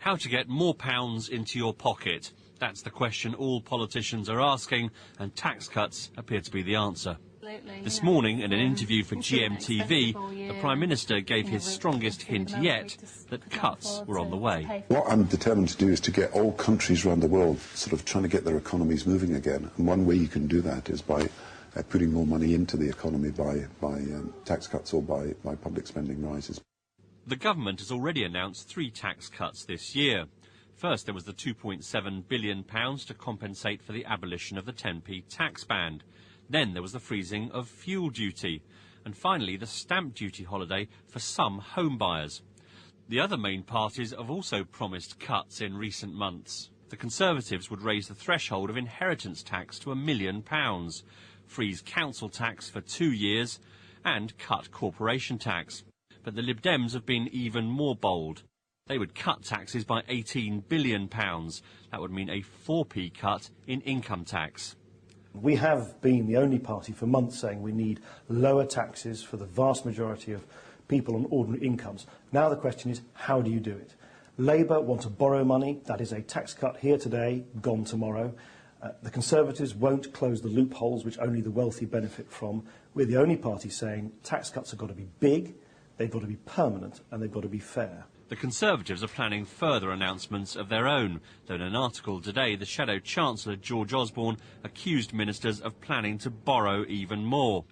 How to get more pounds into your pocket. That's the question all politicians are asking, and tax cuts appear to be the answer. This morning, in an interview for GMTV, the Prime Minister gave his strongest hint yet that cuts were on the way. What I'm determined to do is to get all countries around the world sort of trying to get their economies moving again. And one way you can do that is by putting more money into the economy by tax cuts or by public spending rises. The government has already announced 3 tax cuts this year. First, there was the £2.7 billion to compensate for the abolition of the 10p tax band. Then there was the freezing of fuel duty. And finally, the stamp duty holiday for some home buyers. The other main parties have also promised cuts in recent months. The Conservatives would raise the threshold of inheritance tax to £1 million, freeze council tax for 2 years, and cut corporation tax. But the Lib Dems have been even more bold. They would cut taxes by £18 billion. That would mean a 4p cut in income tax. We have been the only party for months saying we need lower taxes for the vast majority of people on ordinary incomes. Now the question is, how do you do it? Labour want to borrow money. That is a tax cut here today, gone tomorrow. The Conservatives won't close the loopholes which only the wealthy benefit from. We're the only party saying tax cuts have got to be big, they've got to be permanent, and they've got to be fair. The Conservatives are planning further announcements of their own, though in an article today the Shadow Chancellor George Osborne accused ministers of planning to borrow even more.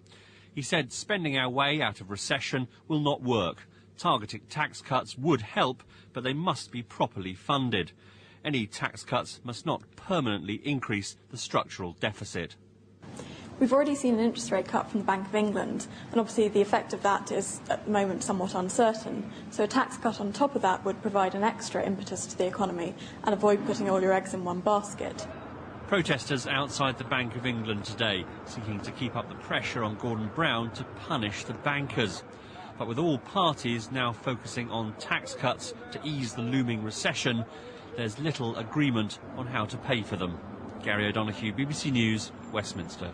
He said spending our way out of recession will not work. Targeted tax cuts would help, but they must be properly funded. Any tax cuts must not permanently increase the structural deficit. We've already seen an interest rate cut from the Bank of England, and obviously the effect of that is at the moment somewhat uncertain. So a tax cut on top of that would provide an extra impetus to the economy and avoid putting all your eggs in one basket. Protesters outside the Bank of England today seeking to keep up the pressure on Gordon Brown to punish the bankers. But with all parties now focusing on tax cuts to ease the looming recession, there's little agreement on how to pay for them. Gary O'Donoghue, BBC News, Westminster.